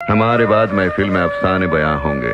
हमारे बाद महफिल में अफसाने बयां होंगे,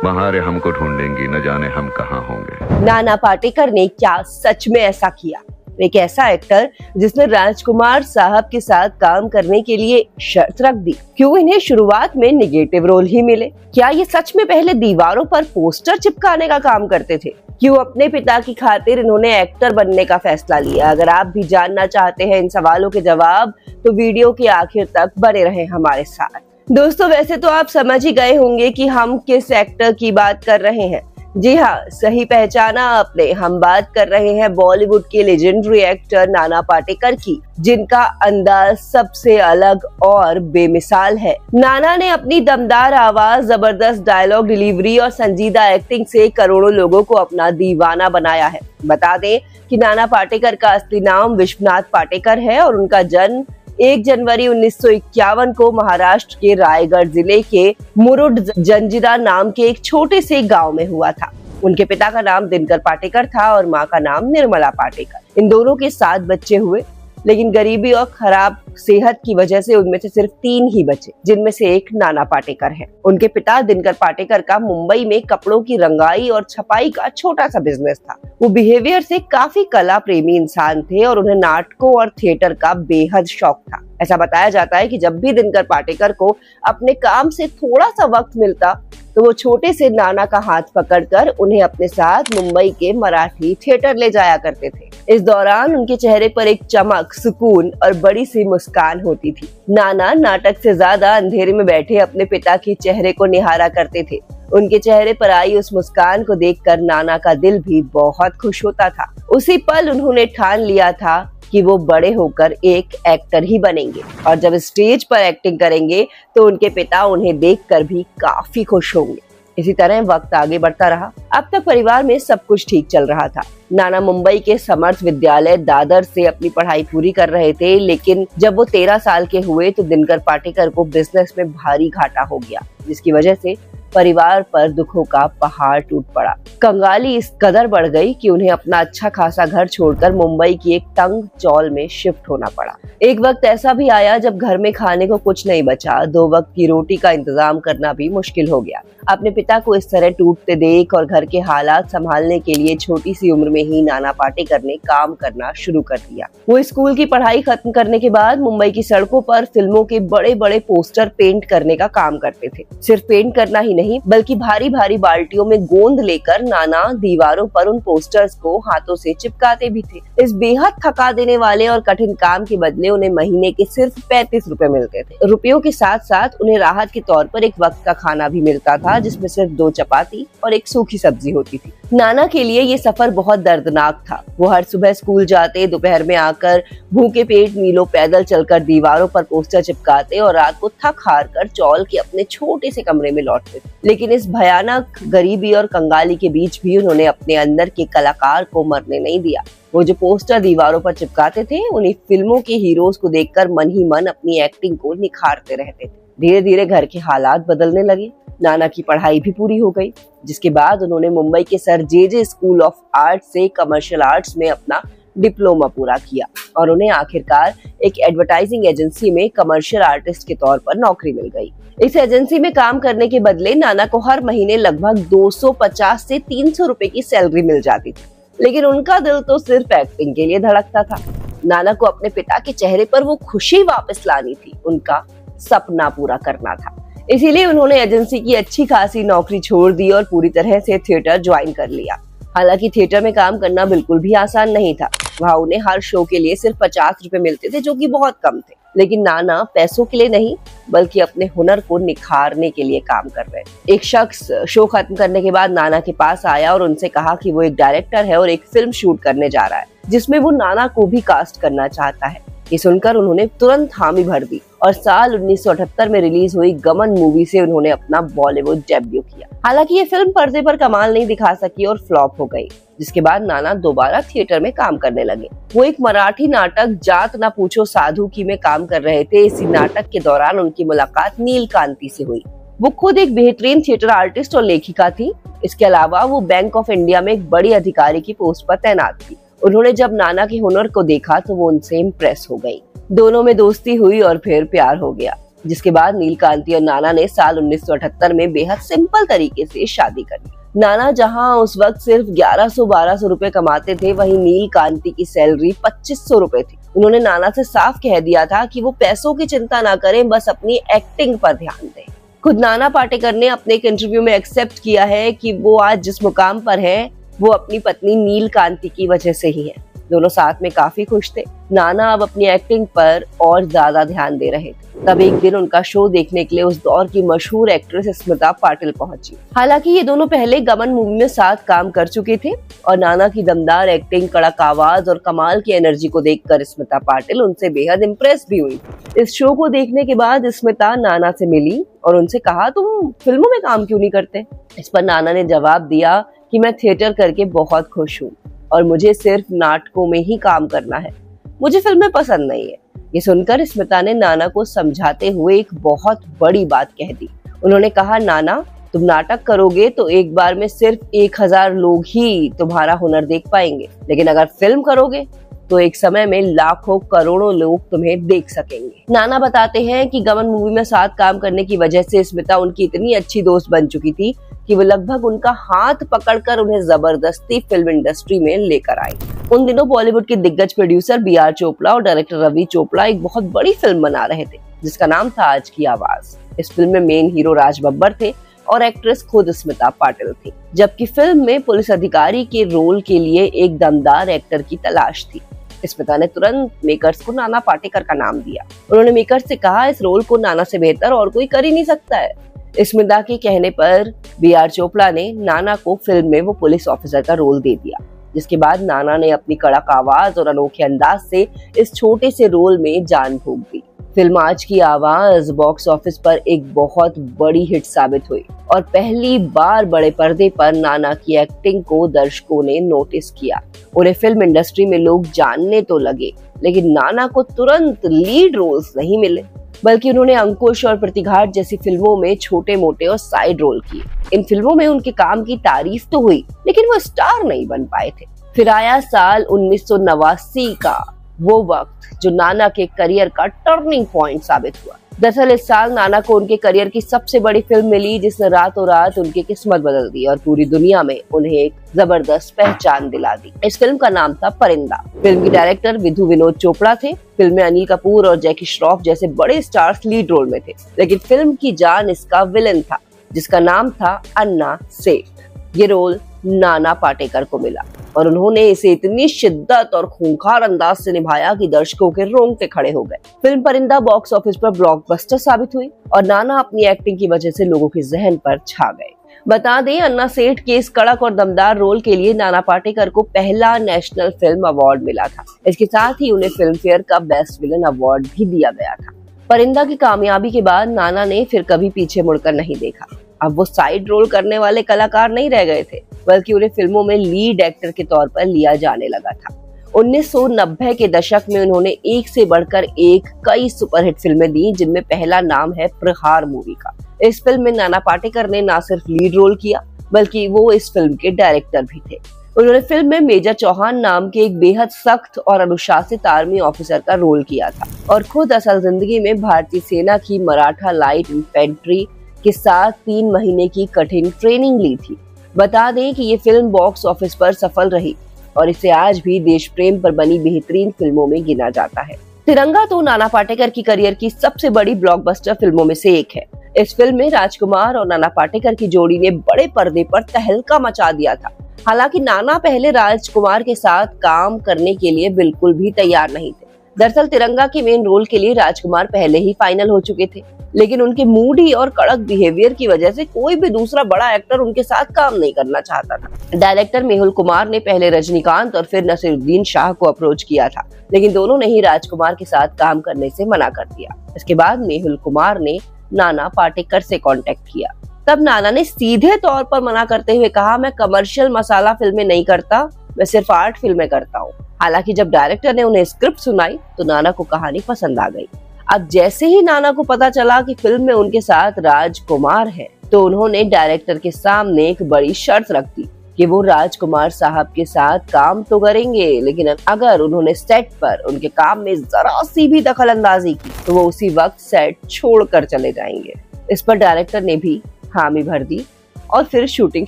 बहारें हमको ढूंढेंगी, न जाने हम कहाँ होंगे। नाना पाटेकर ने क्या सच में ऐसा किया? एक ऐसा एक्टर जिसने राजकुमार साहब के साथ काम करने के लिए शर्त रख दी। क्यों इन्हें शुरुआत में निगेटिव रोल ही मिले? क्या ये सच में पहले दीवारों पर पोस्टर चिपकाने का काम करते थे? क्यों अपने पिता की खातिर इन्होंने एक्टर बनने का फैसला लिया? अगर आप भी जानना चाहते हैं इन सवालों के जवाब, तो वीडियो के आखिर तक बने रहें हमारे साथ। दोस्तों, वैसे तो आप समझ ही गए होंगे कि हम किस एक्टर की बात कर रहे हैं। जी हाँ, सही पहचाना आपने। हम बात कर रहे हैं बॉलीवुड के लेजेंडरी एक्टर नाना पाटेकर की, जिनका अंदाज सबसे अलग और बेमिसाल है। नाना ने अपनी दमदार आवाज, जबरदस्त डायलॉग डिलीवरी और संजीदा एक्टिंग से करोड़ों लोगों को अपना दीवाना बनाया है। बता दें कि नाना पाटेकर का असली नाम विश्वनाथ पाटेकर है और उनका जन्म 1 जनवरी 1951 को महाराष्ट्र के रायगढ़ जिले के मुरुड जंजिरा नाम के एक छोटे से गांव में हुआ था। उनके पिता का नाम दिनकर पाटेकर था और मां का नाम निर्मला पाटेकर। इन दोनों के 7 बच्चे हुए, लेकिन गरीबी और खराब सेहत की वजह से उनमें से सिर्फ 3 ही बचे, जिनमें से एक नाना पाटेकर हैं। उनके पिता दिनकर पाटेकर का मुंबई में कपड़ों की रंगाई और छपाई का छोटा सा बिजनेस था। वो बिहेवियर से काफी कला प्रेमी इंसान थे और उन्हें नाटकों और थिएटर का बेहद शौक था। ऐसा बताया जाता है कि जब भी दिनकर पाटेकर को अपने काम से थोड़ा सा वक्त मिलता, तो वो छोटे से नाना का हाथ पकड़कर उन्हें अपने साथ मुंबई के मराठी थिएटर ले जाया करते थे। इस दौरान उनके चेहरे पर एक चमक, सुकून और बड़ी सी मुस्कान होती थी। नाना नाटक से ज्यादा अंधेरे में बैठे अपने पिता के चेहरे को निहारा करते थे। उनके चेहरे पर आई उस मुस्कान को देखकर नाना का दिल भी बहुत खुश होता था। उसी पल उन्होंने ठान लिया था कि वो बड़े होकर एक एक्टर ही बनेंगे और जब स्टेज पर एक्टिंग करेंगे तो उनके पिता उन्हें देखकर भी काफी खुश होंगे। इसी तरह वक्त आगे बढ़ता रहा। अब तक परिवार में सब कुछ ठीक चल रहा था। नाना मुंबई के समर्थ विद्यालय दादर से अपनी पढ़ाई पूरी कर रहे थे, लेकिन जब वो 13 साल के हुए तो दिनकर पाटेकर को बिजनेस में भारी घाटा हो गया, जिसकी वजह से परिवार पर दुखों का पहाड़ टूट पड़ा। कंगाली इस कदर बढ़ गई कि उन्हें अपना अच्छा खासा घर छोड़कर मुंबई की एक तंग चौल में शिफ्ट होना पड़ा। एक वक्त ऐसा भी आया जब घर में खाने को कुछ नहीं बचा, 2 वक्त की रोटी का इंतजाम करना भी मुश्किल हो गया। अपने पिता को इस तरह टूटते देख और घर के हालात संभालने के लिए छोटी सी उम्र में ही नाना पाटेकर ने काम करना शुरू कर दिया। वो स्कूल की पढ़ाई खत्म करने के बाद मुंबई की सड़कों पर फिल्मों के बड़े बड़े पोस्टर पेंट करने का काम करते थे। सिर्फ पेंट करना ही नहीं, बल्कि भारी भारी बाल्टियों में गोंद लेकर नाना दीवारों पर उन पोस्टर्स को हाथों से चिपकाते भी थे। इस बेहद थका देने वाले और कठिन काम के बदले उन्हें महीने के सिर्फ 35 रुपए मिलते थे। रुपयों के साथ साथ उन्हें राहत के तौर पर एक वक्त का खाना भी मिलता था, जिसमें सिर्फ 2 चपाती और एक सूखी सब्जी होती थी। नाना के लिए ये सफर बहुत दर्दनाक था। वो हर सुबह स्कूल जाते, दोपहर में आकर भूखे पेट मीलों पैदल चलकर दीवारों पर पोस्टर चिपकाते और रात को थक हार कर चौल के अपने छोटे से कमरे में लौटते थे। लेकिन इस भयानक गरीबी और कंगाली के बीच भी उन्होंने अपने अंदर के कलाकार को मरने नहीं दिया। वो जो पोस्टर दीवारों पर चिपकाते थे, उन्हीं फिल्मों के हीरोज को देखकर मन ही मन अपनी एक्टिंग को निखारते रहते थे। धीरे धीरे घर के हालात बदलने लगे। नाना की पढ़ाई भी पूरी हो गई, जिसके बाद उन्होंने मुंबई के sir J school of art से कमर्शियल आर्ट्स में अपना डिप्लोमा पूरा किया और उन्हें आखिरकार एक एडवर्टाइजिंग एजेंसी में कमर्शियल आर्टिस्ट के तौर पर नौकरी मिल गई। इस एजेंसी में काम करने के बदले नाना को हर महीने लगभग 250 से 300 रुपए की सैलरी मिल जाती थी, लेकिन उनका दिल तो सिर्फ एक्टिंग के लिए धड़कता था। नाना को अपने पिता के चेहरे पर वो खुशी वापस लानी थी, उनका सपना पूरा करना था। इसीलिए उन्होंने एजेंसी की अच्छी खासी नौकरी छोड़ दी और पूरी तरह से थिएटर ज्वाइन कर लिया। हालांकि थिएटर में काम करना बिल्कुल भी आसान नहीं था। वहाँ उन्हें हर शो के लिए सिर्फ 50 रुपए मिलते थे, जो कि बहुत कम थे। लेकिन नाना पैसों के लिए नहीं, बल्कि अपने हुनर को निखारने के लिए काम कर रहे थे। एक शख्स शो खत्म करने के बाद नाना के पास आया और उनसे कहा कि वो एक डायरेक्टर है और एक फिल्म शूट करने जा रहा है, जिसमें वो नाना को भी कास्ट करना चाहता है। ये सुनकर उन्होंने तुरंत हामी भर दी और साल 1978 में रिलीज हुई गमन मूवी से उन्होंने अपना बॉलीवुड डेब्यू किया। हालांकि ये फिल्म पर्दे पर कमाल नहीं दिखा सकी और फ्लॉप हो गई, जिसके बाद नाना दोबारा थिएटर में काम करने लगे। वो एक मराठी नाटक जात ना पूछो साधु की में काम कर रहे थे। इसी नाटक के दौरान उनकी मुलाकात नीलकांति से हुई। वो खुद एक बेहतरीन थिएटर आर्टिस्ट और लेखिका थी। इसके अलावा वो बैंक ऑफ इंडिया में एक बड़ी अधिकारी की पोस्ट पर तैनात थी। उन्होंने जब नाना के हुनर को देखा तो वो उनसे इम्प्रेस हो गई। दोनों में दोस्ती हुई और फिर प्यार हो गया। जिसके बाद नीलकांति और नाना ने साल 1978 में बेहद सिंपल तरीके से शादी कर ली। नाना जहां उस वक्त सिर्फ 1100-1200 रुपए कमाते थे, वहीं नीलकांति की सैलरी 2500 रुपए थी। उन्होंने नाना से साफ कह दिया था कि वो पैसों की चिंता ना करें, बस अपनी एक्टिंग पर ध्यान दें। खुद नाना पाटेकर ने अपने एक इंटरव्यू में एक्सेप्ट किया है कि वो आज जिस मुकाम पर है वो अपनी पत्नी नीलकांति की वजह से ही है। दोनों साथ में काफी खुश थे। नाना अब अपनी एक्टिंग पर और ज्यादा ध्यान दे रहे थे। तब एक दिन उनका शो देखने के लिए उस दौर की मशहूर एक्ट्रेस स्मिता पाटिल पहुंची। हालांकि ये दोनों पहले गबन मूवी में साथ काम कर चुके थे और नाना की दमदार एक्टिंग, कड़क आवाज और कमाल की एनर्जी को देखकर स्मिता पाटिल उनसे बेहद इम्प्रेस भी हुई। इस शो को देखने के बाद स्मिता नाना से मिली और उनसे कहा, तुम फिल्मों में काम क्यों नहीं करते? इस पर नाना ने जवाब दिया कि मैं थिएटर करके बहुत खुश हूँ और मुझे सिर्फ नाटकों में ही काम करना है, मुझे फिल्में पसंद नहीं है। ये सुनकर स्मिता ने नाना को समझाते हुए एक बहुत बड़ी बात कह दी। उन्होंने कहा, नाना तुम नाटक करोगे तो एक बार में सिर्फ 1000 लोग ही तुम्हारा हुनर देख पाएंगे, लेकिन अगर फिल्म करोगे तो एक समय में लाखों करोड़ों लोग तुम्हें देख सकेंगे। नाना बताते हैं कि गबन मूवी में साथ काम करने की वजह से स्मिता उनकी इतनी अच्छी दोस्त बन चुकी थी कि वो लगभग उनका हाथ पकड़कर उन्हें जबरदस्ती फिल्म इंडस्ट्री में लेकर आई। उन दिनों बॉलीवुड के दिग्गज प्रोड्यूसर B.R. चोपड़ा और डायरेक्टर रवि चोपड़ा एक बहुत बड़ी फिल्म बना रहे थे जिसका नाम था आज की आवाज। इस फिल्म में मेन हीरो राज बब्बर थे और एक्ट्रेस खुद स्मिता पाटिल थी, जबकि फिल्म में पुलिस अधिकारी के रोल के लिए एक दमदार एक्टर की तलाश थी। स्मिता ने तुरंत मेकर्स को नाना पाटेकर का नाम दिया। उन्होंने मेकर्स से कहा, इस रोल को नाना से बेहतर और कोई कर ही नहीं सकता है। स्मिता के कहने पर B.R. चोपड़ा ने नाना को फिल्म में वो पुलिस ऑफिसर का रोल दे दिया, जिसके बाद नाना ने अपनी कड़क आवाज और अनोखे अंदाज से इस छोटे से रोल में जान फूंक दी। फिल्म आज की आवाज बॉक्स ऑफिस पर एक बहुत बड़ी हिट साबित हुई और पहली बार बड़े पर्दे पर नाना की एक्टिंग को दर्शकों ने नोटिस किया। उन्हें फिल्म इंडस्ट्री में लोग जानने तो लगे, लेकिन नाना को तुरंत लीड रोल्स नहीं मिले, बल्कि उन्होंने अंकुश और प्रतिघाट जैसी फिल्मों में छोटे मोटे और साइड रोल किए। इन फिल्मों में उनके काम की तारीफ तो हुई, लेकिन वो स्टार नहीं बन पाए थे। फिर आया साल 1989 का वो वक्त जो नाना के करियर का टर्निंग पॉइंट साबित हुआ। दरअसल इस साल नाना को उनके करियर की सबसे बड़ी फिल्म मिली जिसने रातों रात उनकी किस्मत बदल दी और पूरी दुनिया में उन्हें एक जबरदस्त पहचान दिला दी। इस फिल्म का नाम था परिंदा। फिल्म के डायरेक्टर विधु विनोद चोपड़ा थे। फिल्म में अनिल कपूर और जैकी श्रॉफ जैसे बड़े स्टार्स लीड रोल में थे, लेकिन फिल्म की जान इसका विलन था जिसका नाम था अन्ना सेठ। ये रोल नाना पाटेकर को मिला और उन्होंने इसे इतनी शिद्दत और खूंखार अंदाज से निभाया कि दर्शकों के रोंगटे खड़े हो गए। फिल्म परिंदा बॉक्स ऑफिस पर ब्लॉकबस्टर साबित हुई और नाना अपनी एक्टिंग की वजह से लोगों के जहन पर छा गए। बता दें, अन्ना सेठ के इस कड़क और दमदार रोल के लिए नाना पाटेकर को पहला नेशनल फिल्म अवार्ड मिला था। इसके साथ ही उन्हें फिल्म फेयर का बेस्ट विलन अवार्ड भी दिया गया था। परिंदा की कामयाबी के बाद नाना ने फिर कभी पीछे मुड़कर नहीं देखा। अब वो साइड रोल करने वाले कलाकार नहीं रह गए थे, बल्कि उन्हें फिल्मों में लीड एक्टर के तौर पर लिया जाने लगा था। 1990 के दशक में उन्होंने एक से बढ़कर एक कई सुपरहिट फिल्में दी, जिनमें पहला नाम है प्रहार मूवी का। इस फिल्म में नाना पाटेकर ने न सिर्फ लीड रोल किया, बल्कि वो इस फिल्म के डायरेक्टर भी थे। उन्होंने फिल्म में मेजर चौहान नाम के एक बेहद सख्त और अनुशासित आर्मी ऑफिसर का रोल किया था और खुद असल जिंदगी में भारतीय सेना की मराठा लाइट इन्फेंट्री के साथ 3 महीने की कठिन ट्रेनिंग ली थी। बता दें कि ये फिल्म बॉक्स ऑफिस पर सफल रही और इसे आज भी देश प्रेम पर बनी बेहतरीन फिल्मों में गिना जाता है। तिरंगा तो नाना पाटेकर की करियर की सबसे बड़ी ब्लॉकबस्टर फिल्मों में से एक है। इस फिल्म में राजकुमार और नाना पाटेकर की जोड़ी ने बड़े पर्दे पर तहलका मचा दिया था। हालांकि नाना पहले राजकुमार के साथ काम करने के लिए बिल्कुल भी तैयार नहीं थे। दरअसल तिरंगा के मेन रोल के लिए राजकुमार पहले ही फाइनल हो चुके थे, लेकिन उनके मूडी और कड़क बिहेवियर की वजह से कोई भी दूसरा बड़ा एक्टर उनके साथ काम नहीं करना चाहता था। डायरेक्टर मेहुल कुमार ने पहले रजनीकांत और फिर नसीरुद्दीन शाह को अप्रोच किया था, लेकिन दोनों ने ही राजकुमार के साथ काम करने से मना कर दिया। इसके बाद मेहुल कुमार ने नाना पाटेकर से कांटेक्ट किया। तब नाना ने सीधे तौर पर मना करते हुए कहा, मैं कमर्शियल मसाला फिल्में नहीं करता, मैं सिर्फ आर्ट फिल्में करता हूँ। हालांकि जब डायरेक्टर ने उन्हें स्क्रिप्ट सुनाई तो नाना को कहानी पसंद आ गई। अब जैसे ही नाना को पता चला कि फिल्म में उनके साथ राजकुमार है, तो उन्होंने डायरेक्टर के सामने एक बड़ी शर्त रख दी कि वो राजकुमार साहब के साथ काम तो करेंगे, लेकिन अगर उन्होंने सेट पर उनके काम में जरा सी भी दखल अंदाजी की तो वो उसी वक्त सेट छोड़कर चले जाएंगे। इस पर डायरेक्टर ने भी हामी भर दी और फिर शूटिंग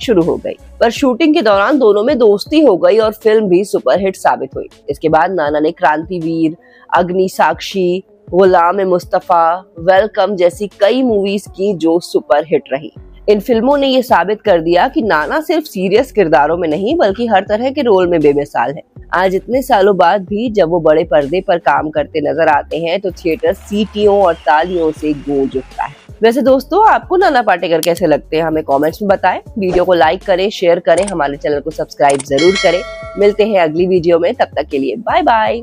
शुरू हो गई। पर शूटिंग के दौरान दोनों में दोस्ती हो गई और फिल्म भी सुपरहिट साबित हुई। इसके बाद नाना ने क्रांतिवीर, अग्नि साक्षी, गुलाम मुस्तफा, वेलकम जैसी कई मूवीज की जो सुपरहिट रही। इन फिल्मों ने ये साबित कर दिया कि नाना सिर्फ सीरियस किरदारों में नहीं बल्कि हर तरह के रोल में बेमिसाल है। आज इतने सालों बाद भी जब वो बड़े पर्दे पर काम करते नजर आते हैं तो थिएटर सीटियों और तालियों से गूंज उठता है। वैसे दोस्तों, आपको नाना पाटेकर कैसे लगते हैं हमें कमेंट्स में बताएं। वीडियो को लाइक करें, शेयर करें, हमारे चैनल को सब्सक्राइब जरूर करें। मिलते हैं अगली वीडियो में, तब तक के लिए बाय बाय।